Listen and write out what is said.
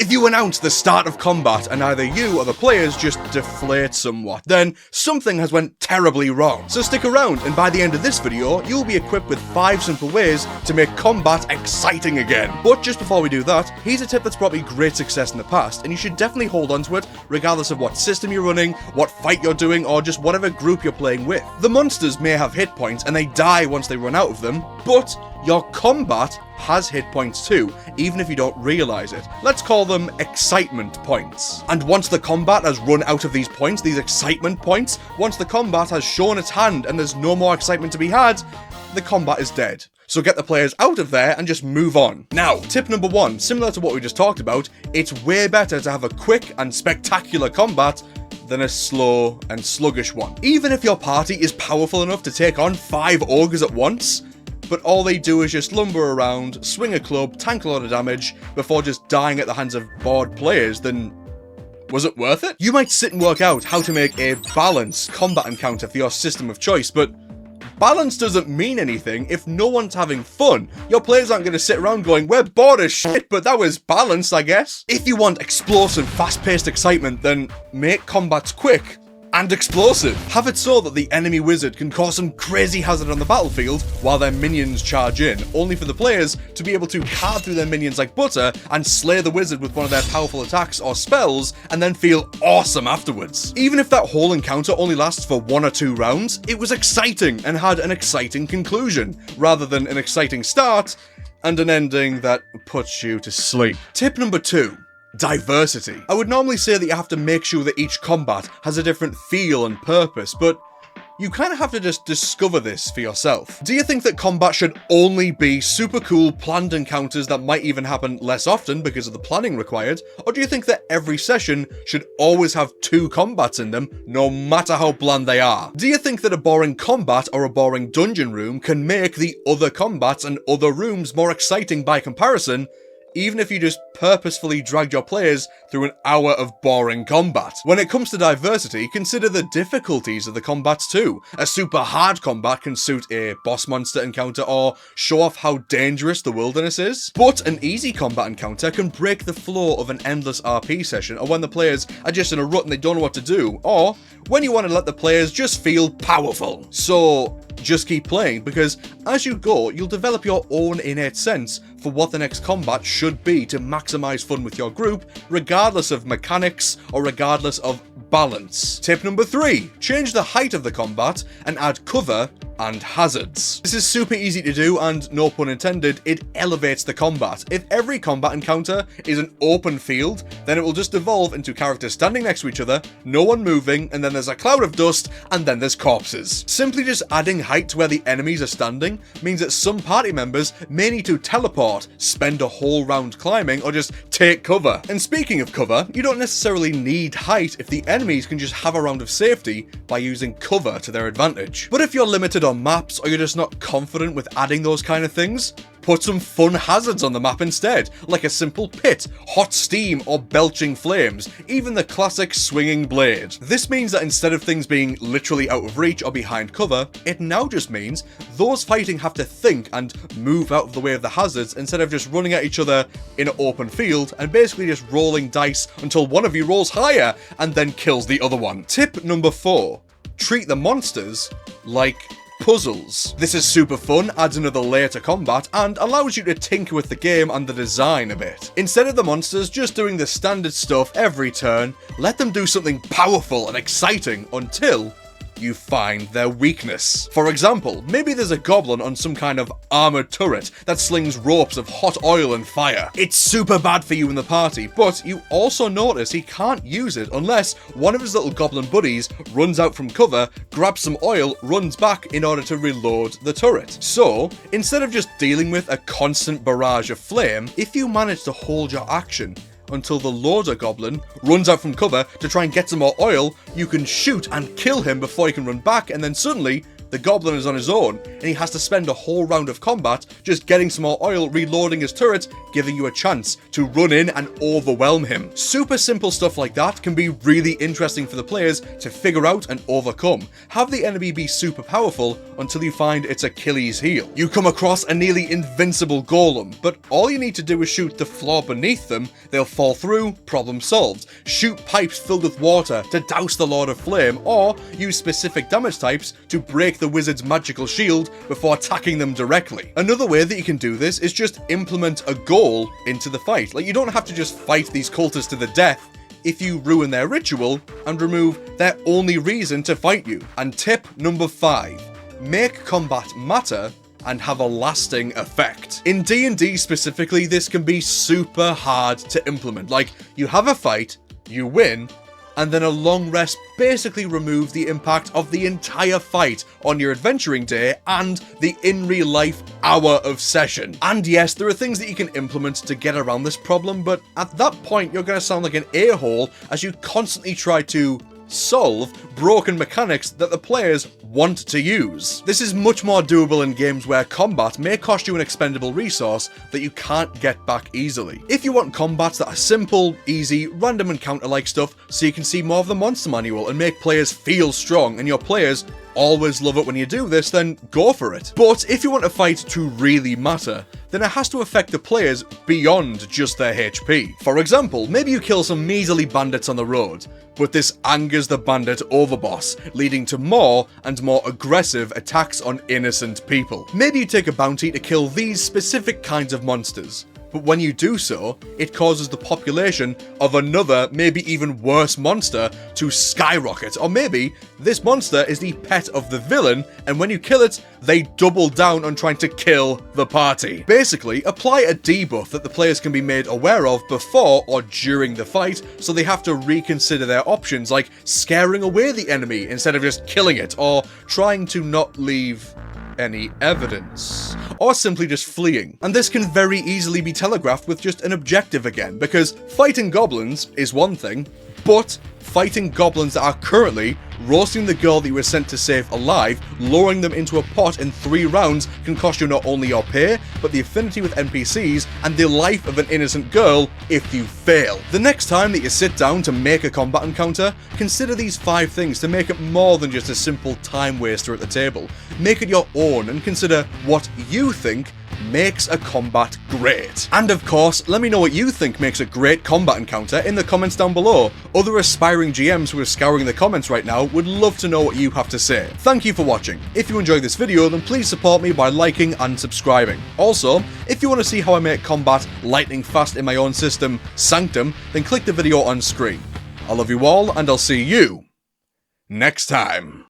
If you announce the start of combat and either you or the players just deflate somewhat, then something has went terribly wrong. So stick around, and by the end of this video, you'll be equipped with 5 simple ways to make combat exciting again. But just before we do that, here's a tip that's brought me great success in the past, and you should definitely hold on to it, regardless of what system you're running, what fight you're doing, or just whatever group you're playing with. The monsters may have hit points, and they die once they run out of them, but your combat has hit points too, even if you don't realise it. Let's call them excitement points. And once the combat has run out of these points, these excitement points, once the combat has shown its hand and there's no more excitement to be had, the combat is dead. So get the players out of there and just move on. Now, tip number 1, similar to what we just talked about, it's way better to have a quick and spectacular combat than a slow and sluggish one. Even if your party is powerful enough to take on 5 ogres at once, but all they do is just lumber around, swing a club, tank a lot of damage, before just dying at the hands of bored players, then was it worth it? You might sit and work out how to make a balanced combat encounter for your system of choice, but balance doesn't mean anything if no one's having fun. Your players aren't going to sit around going, we're bored as shit, but that was balanced, I guess. If you want explosive, fast-paced excitement, then make combats quick and explosive. Have it so that the enemy wizard can cause some crazy hazard on the battlefield while their minions charge in, only for the players to be able to carve through their minions like butter and slay the wizard with one of their powerful attacks or spells, and then feel awesome afterwards. Even if that whole encounter only lasts for 1 or 2 rounds, it was exciting and had an exciting conclusion, rather than an exciting start and an ending that puts you to sleep. Tip number 2. Diversity. I would normally say that you have to make sure that each combat has a different feel and purpose, but you kind of have to just discover this for yourself. Do you think that combat should only be super cool planned encounters that might even happen less often because of the planning required? Or do you think that every session should always have 2 combats in them, no matter how bland they are? Do you think that a boring combat or a boring dungeon room can make the other combats and other rooms more exciting by comparison, even if you just purposefully dragged your players through an hour of boring combat? When it comes to diversity, consider the difficulties of the combats too. A super hard combat can suit a boss monster encounter or show off how dangerous the wilderness is. But an easy combat encounter can break the flow of an endless RP session, or when the players are just in a rut and they don't know what to do, or when you want to let the players just feel powerful. So just keep playing, because as you go, you'll develop your own innate sense for what the next combat should be to maximize fun with your group, regardless of mechanics or regardless of balance. Tip number 3, change the height of the combat and add cover and hazards. This is super easy to do, and no pun intended, it elevates the combat. If every combat encounter is an open field, then it will just evolve into characters standing next to each other, no one moving, and then there's a cloud of dust, and then there's corpses. Simply just adding height to where the enemies are standing means that some party members may need to teleport, spend a whole round climbing, or just take cover. And speaking of cover, you don't necessarily need height if the enemies can just have a round of safety by using cover to their advantage. But if you're limited on maps, or you're just not confident with adding those kind of things, put some fun hazards on the map instead, like a simple pit, hot steam, or belching flames, even the classic swinging blade. This means that instead of things being literally out of reach or behind cover, it now just means those fighting have to think and move out of the way of the hazards instead of just running at each other in an open field and basically just rolling dice until one of you rolls higher and then kills the other one. Tip number 4, treat the monsters like puzzles. This is super fun, adds another layer to combat, and allows you to tinker with the game and the design a bit. Instead of the monsters just doing the standard stuff every turn, let them do something powerful and exciting until you find their weakness. For example, maybe there's a goblin on some kind of armored turret that slings ropes of hot oil and fire. It's super bad for you in the party, but you also notice he can't use it unless one of his little goblin buddies runs out from cover, grabs some oil, runs back in order to reload the turret. So, instead of just dealing with a constant barrage of flame, if you manage to hold your action until the loader goblin runs out from cover to try and get some more oil, you can shoot and kill him before he can run back, and then suddenly the goblin is on his own, and he has to spend a whole round of combat just getting some more oil, reloading his turret, giving you a chance to run in and overwhelm him. Super simple stuff like that can be really interesting for the players to figure out and overcome. Have the enemy be super powerful until you find its Achilles heel. You come across a nearly invincible golem, but all you need to do is shoot the floor beneath them, they'll fall through, problem solved. Shoot pipes filled with water to douse the Lord of Flame, or use specific damage types to break the wizard's magical shield before attacking them directly. Another way that you can do this is just implement a goal into the fight. Like, you don't have to just fight these cultists to the death if you ruin their ritual and remove their only reason to fight you. And tip number 5, make combat matter and have a lasting effect. In D&D specifically, this can be super hard to implement. Like, you have a fight, you win, and then a long rest basically removes the impact of the entire fight on your adventuring day and the in real life hour of session. And yes, there are things that you can implement to get around this problem, but at that point you're going to sound like an a-hole as you constantly try to solve broken mechanics that the players want to use. This is much more doable in games where combat may cost you an expendable resource that you can't get back easily. If you want combats that are simple, easy, random encounter-like stuff so you can see more of the monster manual and make players feel strong and your players always love it when you do this, then go for it. But if you want a fight to really matter, then it has to affect the players beyond just their HP. For example, maybe you kill some measly bandits on the road, but this angers the bandit overboss, leading to more and more aggressive attacks on innocent people. Maybe you take a bounty to kill these specific kinds of monsters, but when you do so, it causes the population of another, maybe even worse monster to skyrocket. Or maybe this monster is the pet of the villain, and when you kill it, they double down on trying to kill the party. Basically, apply a debuff that the players can be made aware of before or during the fight, so they have to reconsider their options, like scaring away the enemy instead of just killing it, or trying to not leave any evidence, or simply just fleeing. And this can very easily be telegraphed with just an objective again, because fighting goblins is one thing, but fighting goblins that are currently roasting the girl that you were sent to save alive, lowering them into a pot in 3 rounds can cost you not only your pay, but the affinity with NPCs and the life of an innocent girl if you fail. The next time that you sit down to make a combat encounter, consider these 5 things to make it more than just a simple time waster at the table. Make it your own and consider what you think makes a combat great. And of course, let me know what you think makes a great combat encounter in the comments down below. Other aspiring GMs who are scouring the comments right now would love to know what you have to say. Thank you for watching. If you enjoyed this video, then please support me by liking and subscribing. Also, if you want to see how I make combat lightning fast in my own system, Sanctum, then click the video on screen. I love you all, and I'll see you next time.